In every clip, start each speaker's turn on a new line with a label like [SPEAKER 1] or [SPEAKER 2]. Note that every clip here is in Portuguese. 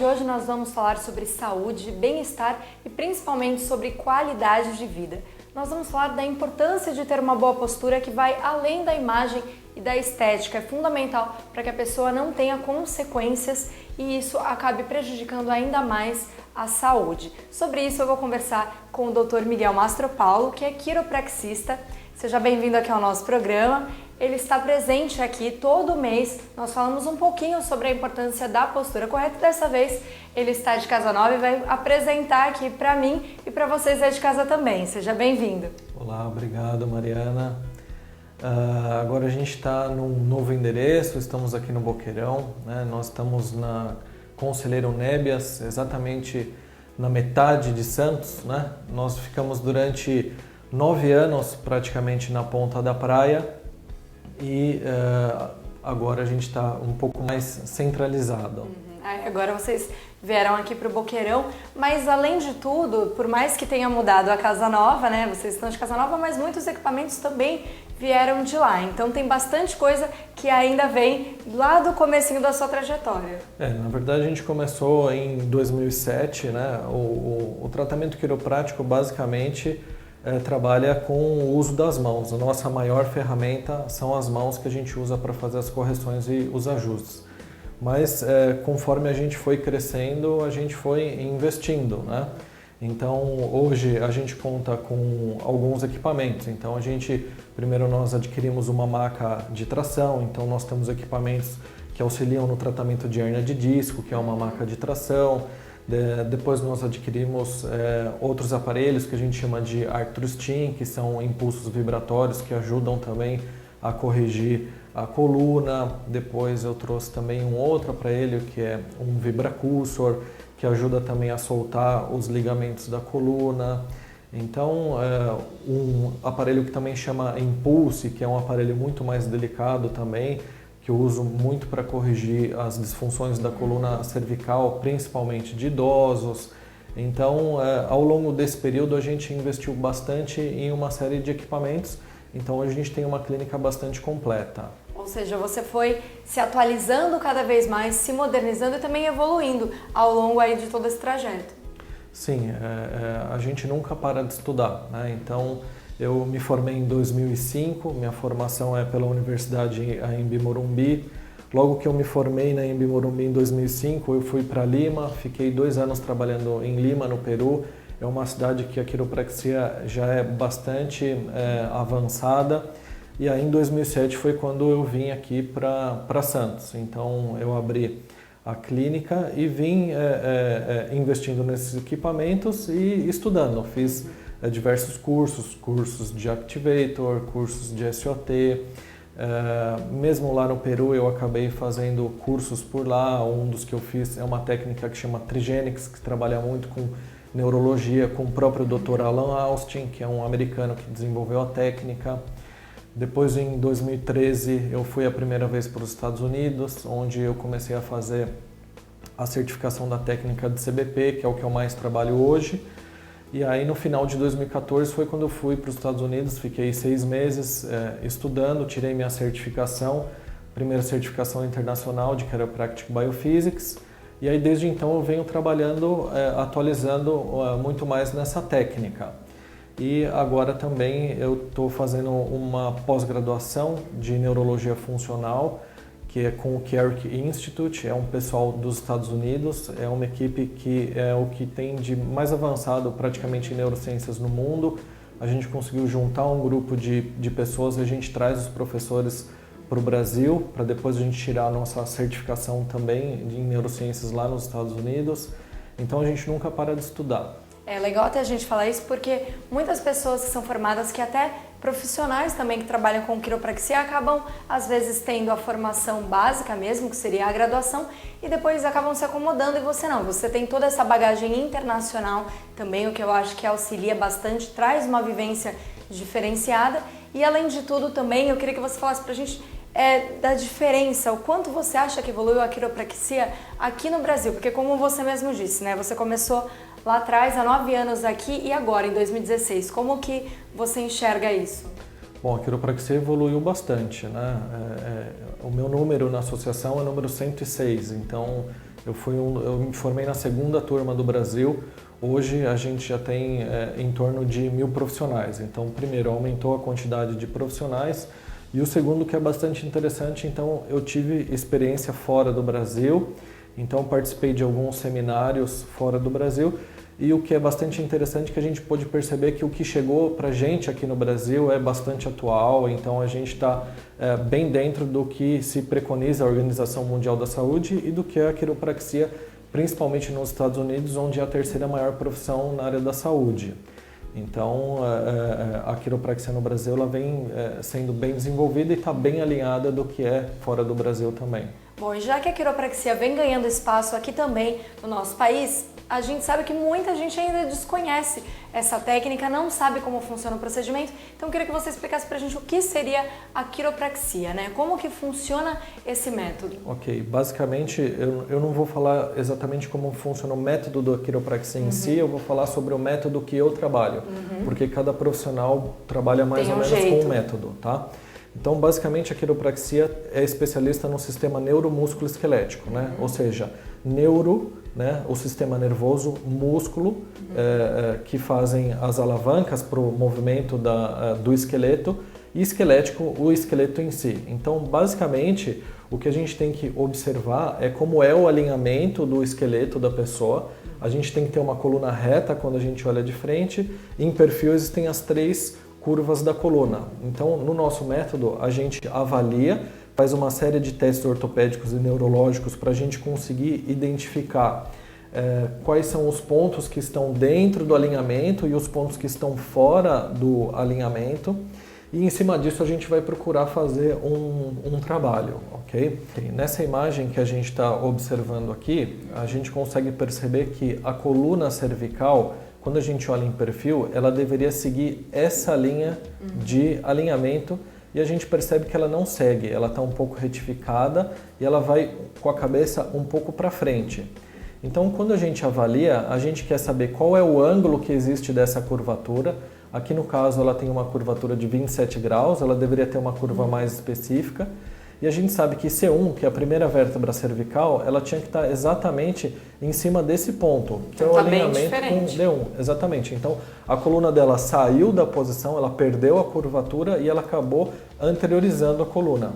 [SPEAKER 1] de hoje nós vamos falar sobre saúde, bem-estar e principalmente sobre qualidade de vida. Nós vamos falar da importância de ter uma boa postura que vai além da imagem e da estética. É fundamental para que a pessoa não tenha consequências e isso acabe prejudicando ainda mais a saúde. Sobre isso eu vou conversar com o Dr. Miguel Mastropaulo, que é quiropraxista. Seja bem-vindo aqui ao nosso programa. Ele está presente aqui todo mês. Nós falamos um pouquinho sobre a importância da postura correta. Dessa vez ele está de casa nova e vai apresentar aqui para mim e para vocês aí de casa também. Seja bem-vindo.
[SPEAKER 2] Olá, obrigado Mariana. Agora a gente está num novo endereço, estamos aqui no Boqueirão, né? Nós estamos na Conselheiro Nébias, exatamente na metade de Santos, né? Nós ficamos durante 9 anos praticamente na ponta da praia e agora a gente está um pouco mais centralizado.
[SPEAKER 1] Agora vocês vieram aqui para o Boqueirão, mas além de tudo, por mais que tenha mudado a casa nova, né? Vocês estão de casa nova, mas muitos equipamentos também vieram de lá. Então tem bastante coisa que ainda vem lá do comecinho da sua trajetória.
[SPEAKER 2] Na verdade a gente começou em 2007, né? O tratamento quiroprático basicamente trabalha com o uso das mãos. A nossa maior ferramenta são as mãos que a gente usa para fazer as correções e os ajustes. Mas conforme a gente foi crescendo, a gente foi investindo, né? Então hoje a gente conta com alguns equipamentos. Então primeiro nós adquirimos uma maca de tração, então nós temos equipamentos que auxiliam no tratamento de hérnia de disco, que é uma maca de tração. Depois nós adquirimos outros aparelhos que a gente chama de arthrostim, que são impulsos vibratórios que ajudam também a corrigir a coluna. Depois eu trouxe também um outro aparelho que é um vibracursor, que ajuda também a soltar os ligamentos da coluna. Então um aparelho que também chama Impulse, que é um aparelho muito mais delicado também, que eu uso muito para corrigir as disfunções da coluna cervical, principalmente de idosos. Então, ao longo desse período, a gente investiu bastante em uma série de equipamentos. Então, hoje a gente tem uma clínica bastante completa.
[SPEAKER 1] Ou seja, você foi se atualizando cada vez mais, se modernizando e também evoluindo ao longo aí de todo esse trajeto.
[SPEAKER 2] Sim, a gente nunca para de estudar, né? Então, eu me formei em 2005, minha formação é pela Universidade Anhembi Morumbi. Logo que eu me formei na Anhembi Morumbi em 2005, eu fui para Lima, fiquei 2 anos trabalhando em Lima, no Peru. É uma cidade que a quiropraxia já é bastante avançada. E aí em 2007 foi quando eu vim aqui para Santos. Então eu abri a clínica e vim investindo nesses equipamentos e estudando. Fiz diversos cursos de Activator, cursos de SOT. Mesmo lá no Peru eu acabei fazendo cursos por lá. Um dos que eu fiz é uma técnica que chama Trigenics, que trabalha muito com neurologia, com o próprio Dr. Alan Austin, que é um americano que desenvolveu a técnica. Depois, em 2013, eu fui a primeira vez para os Estados Unidos, onde eu comecei a fazer a certificação da técnica de CBP, que é o que eu mais trabalho hoje. E aí, no final de 2014, foi quando eu fui para os Estados Unidos, fiquei 6 meses estudando, tirei minha certificação, primeira certificação internacional de Chiropractic Biophysics. E aí, desde então, eu venho trabalhando, atualizando muito mais nessa técnica. E agora também eu estou fazendo uma pós-graduação de Neurologia Funcional, que é com o Carrick Institute, é um pessoal dos Estados Unidos, é uma equipe que é o que tem de mais avançado praticamente em neurociências no mundo. A gente conseguiu juntar um grupo de pessoas, a gente traz os professores para o Brasil, para depois a gente tirar a nossa certificação também em neurociências lá nos Estados Unidos. Então a gente nunca para de estudar.
[SPEAKER 1] É legal até a gente falar isso porque muitas pessoas que são formadas, que até profissionais também que trabalham com quiropraxia, acabam às vezes tendo a formação básica mesmo, que seria a graduação, e depois acabam se acomodando e você não. Você tem toda essa bagagem internacional também, o que eu acho que auxilia bastante, traz uma vivência diferenciada e além de tudo também eu queria que você falasse pra gente da diferença, o quanto você acha que evoluiu a quiropraxia aqui no Brasil, porque como você mesmo disse, né, você começou lá atrás, há 9 anos aqui e agora, em 2016, como que você enxerga isso?
[SPEAKER 2] Bom, a quiropraxia evoluiu bastante, né? O meu número na associação é o número 106, então Eu me formei na segunda turma do Brasil. Hoje a gente já tem em torno de 1.000 profissionais. Então, primeiro, aumentou a quantidade de profissionais. E o segundo, que é bastante interessante, então eu tive experiência fora do Brasil. Então, participei de alguns seminários fora do Brasil. E o que é bastante interessante é que a gente pôde perceber que o que chegou para a gente aqui no Brasil é bastante atual, então a gente está bem dentro do que se preconiza a Organização Mundial da Saúde e do que é a quiropraxia, principalmente nos Estados Unidos, onde é a terceira maior profissão na área da saúde. Então, a quiropraxia no Brasil ela vem sendo bem desenvolvida e está bem alinhada do que é fora do Brasil também.
[SPEAKER 1] Bom, e já que a quiropraxia vem ganhando espaço aqui também no nosso país, a gente sabe que muita gente ainda desconhece essa técnica, não sabe como funciona o procedimento. Então eu queria que você explicasse pra gente o que seria a quiropraxia, né? Como que funciona esse método?
[SPEAKER 2] Ok, basicamente eu não vou falar exatamente como funciona o método da quiropraxia em si, eu vou falar sobre o método que eu trabalho, porque cada profissional trabalha mais ou menos com um método, tá? Então, basicamente, a quiropraxia é especialista no sistema neuromúsculo-esquelético, né? Ou seja, neuro, né? O sistema nervoso, músculo, que fazem as alavancas para o movimento do esqueleto, e esquelético, o esqueleto em si. Então, basicamente, o que a gente tem que observar é como é o alinhamento do esqueleto da pessoa. A gente tem que ter uma coluna reta quando a gente olha de frente. Em perfil existem as 3 curvas da coluna. Então, no nosso método, a gente avalia, faz uma série de testes ortopédicos e neurológicos para a gente conseguir identificar quais são os pontos que estão dentro do alinhamento e os pontos que estão fora do alinhamento. E em cima disso a gente vai procurar fazer um trabalho, ok? Nessa imagem que a gente está observando aqui, a gente consegue perceber que a coluna cervical, quando a gente olha em perfil, ela deveria seguir essa linha de alinhamento e a gente percebe que ela não segue, ela está um pouco retificada e ela vai com a cabeça um pouco para frente. Então, quando a gente avalia, a gente quer saber qual é o ângulo que existe dessa curvatura. Aqui no caso ela tem uma curvatura de 27 graus, ela deveria ter uma curva mais específica. E a gente sabe que C1, que é a primeira vértebra cervical, ela tinha que estar exatamente em cima desse ponto, que é o alinhamento com D1. Exatamente. Então, a coluna dela saiu da posição, ela perdeu a curvatura e ela acabou anteriorizando a coluna,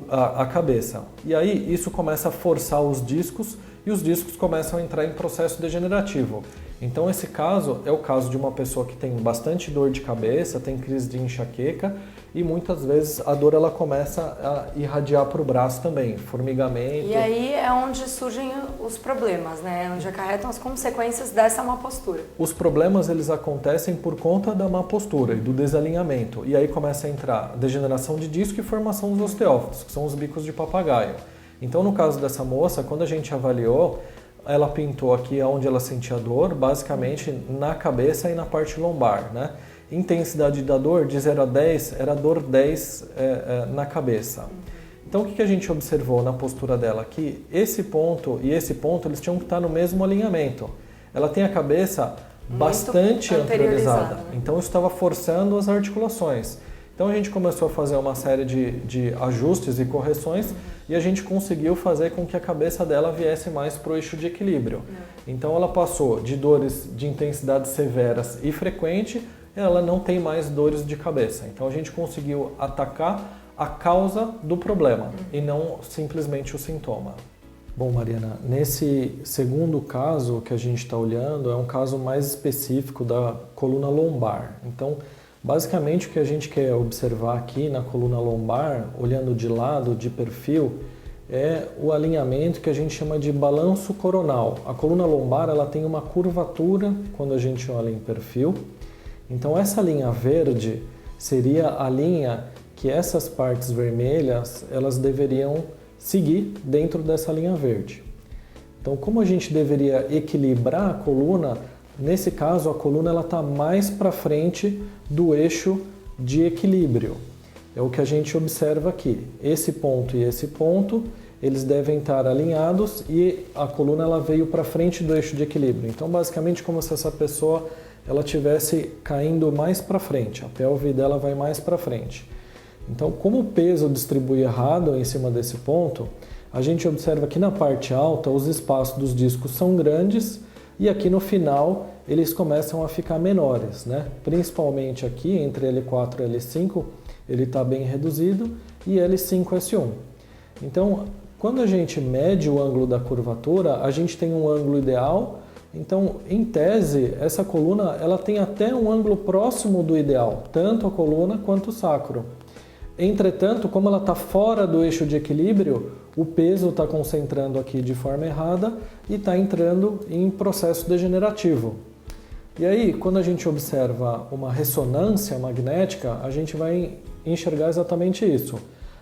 [SPEAKER 2] a cabeça. E aí, isso começa a forçar os discos e os discos começam a entrar em processo degenerativo. Então, esse caso é o caso de uma pessoa que tem bastante dor de cabeça, tem crise de enxaqueca e muitas vezes a dor ela começa a irradiar para o braço também, formigamento.
[SPEAKER 1] E aí é onde surgem os problemas, né? Onde acarretam as consequências dessa má postura.
[SPEAKER 2] Os problemas eles acontecem por conta da má postura e do desalinhamento. E aí começa a entrar degeneração de disco e formação dos osteófitos, que são os bicos de papagaio. Então, no caso dessa moça, quando a gente avaliou, ela pintou aqui onde ela sentia dor, basicamente na cabeça e na parte lombar, né? Intensidade da dor, de 0 a 10, era dor 10 na cabeça. Então, o que a gente observou na postura dela? Que esse ponto e esse ponto, eles tinham que estar no mesmo alinhamento. Ela tem a cabeça bastante anteriorizada, né? Então isso estava forçando as articulações. Então a gente começou a fazer uma série de ajustes e correções e a gente conseguiu fazer com que a cabeça dela viesse mais para o eixo de equilíbrio. Então ela passou de dores de intensidade severas e frequente, ela não tem mais dores de cabeça. Então a gente conseguiu atacar a causa do problema e não simplesmente o sintoma. Bom, Mariana, nesse segundo caso que a gente está olhando é um caso mais específico da coluna lombar. Então, basicamente o que a gente quer observar aqui na coluna lombar, olhando de lado, de perfil, é o alinhamento que a gente chama de balanço coronal. A coluna lombar ela tem uma curvatura quando a gente olha em perfil. Então essa linha verde seria a linha que essas partes vermelhas elas deveriam seguir dentro dessa linha verde. Então, como a gente deveria equilibrar a coluna, nesse caso a coluna está mais para frente do eixo de equilíbrio. É o que a gente observa aqui. Esse ponto e esse ponto, eles devem estar alinhados e a coluna ela veio para frente do eixo de equilíbrio. Então, basicamente, como se essa pessoa ela estivesse caindo mais para frente, a pelve dela vai mais para frente. Então, como o peso distribui errado em cima desse ponto, a gente observa que na parte alta os espaços dos discos são grandes e aqui no final eles começam a ficar menores, né? Principalmente aqui entre L4 e L5 ele está bem reduzido e L5 S1. Então, quando a gente mede o ângulo da curvatura, a gente tem um ângulo ideal. Então, em tese, essa coluna ela tem até um ângulo próximo do ideal, tanto a coluna quanto o sacro. Entretanto, como ela está fora do eixo de equilíbrio, o peso está concentrando aqui de forma errada e está entrando em processo degenerativo. E aí, quando a gente observa uma ressonância magnética, a gente vai enxergar exatamente isso.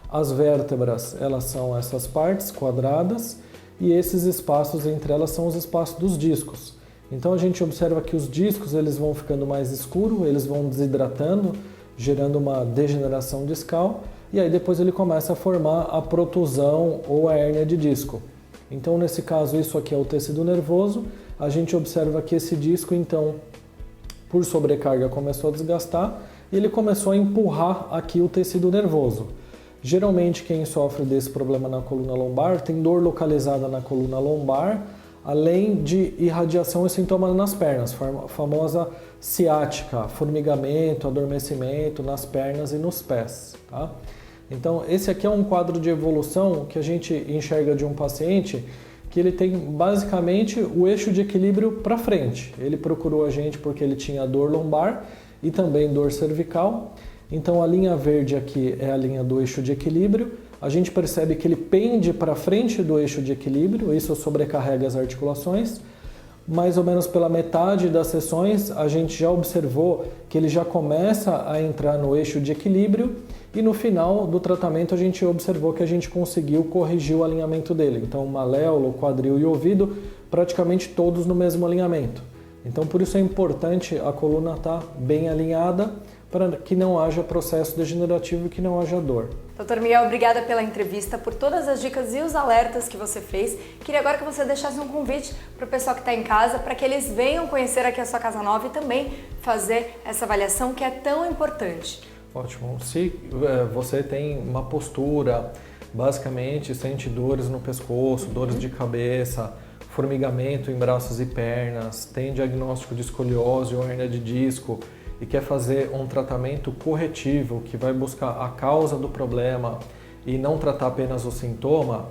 [SPEAKER 2] As vértebras, elas são essas partes quadradas e esses espaços entre elas são os espaços dos discos. Então a gente observa que os discos eles vão ficando mais escuros, eles vão desidratando, gerando uma degeneração discal, e aí depois ele começa a formar a protusão ou a hérnia de disco. Então nesse caso isso aqui é o tecido nervoso, a gente observa que esse disco então, por sobrecarga, começou a desgastar e ele começou a empurrar aqui o tecido nervoso. Geralmente quem sofre desse problema na coluna lombar tem dor localizada na coluna lombar, além de irradiação e sintomas nas pernas, a famosa ciática, formigamento, adormecimento nas pernas e nos pés. Tá? Então esse aqui é um quadro de evolução que a gente enxerga de um paciente que ele tem basicamente o eixo de equilíbrio para frente. Ele procurou a gente porque ele tinha dor lombar e também dor cervical. Então a linha verde aqui é a linha do eixo de equilíbrio. A gente percebe que ele pende para frente do eixo de equilíbrio, isso sobrecarrega as articulações. Mais ou menos pela metade das sessões, a gente já observou que ele já começa a entrar no eixo de equilíbrio e no final do tratamento a gente observou que a gente conseguiu corrigir o alinhamento dele. Então maléolo, quadril e ouvido, praticamente todos no mesmo alinhamento. Então por isso é importante a coluna estar bem alinhada, para que não haja processo degenerativo e que não haja dor.
[SPEAKER 1] Dr. Miguel, obrigada pela entrevista, por todas as dicas e os alertas que você fez. Queria agora que você deixasse um convite para o pessoal que está em casa, para que eles venham conhecer aqui a sua casa nova e também fazer essa avaliação que é tão importante.
[SPEAKER 2] Ótimo. Se você tem uma postura, basicamente sente dores no pescoço, dores de cabeça, formigamento em braços e pernas, tem diagnóstico de escoliose ou hérnia de disco, e quer fazer um tratamento corretivo que vai buscar a causa do problema e não tratar apenas o sintoma,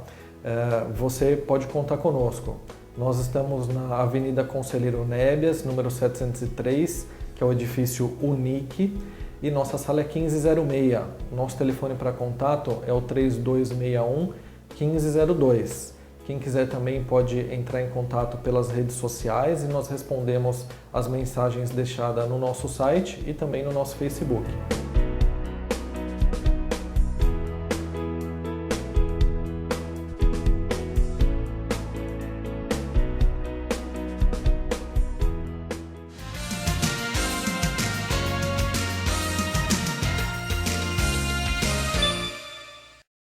[SPEAKER 2] você pode contar conosco. Nós estamos na Avenida Conselheiro Nébias, número 703, que é o edifício Unic, e nossa sala é 1506. Nosso telefone para contato é o 3261-1502. Quem quiser também pode entrar em contato pelas redes sociais e nós respondemos as mensagens deixadas no nosso site e também no nosso Facebook.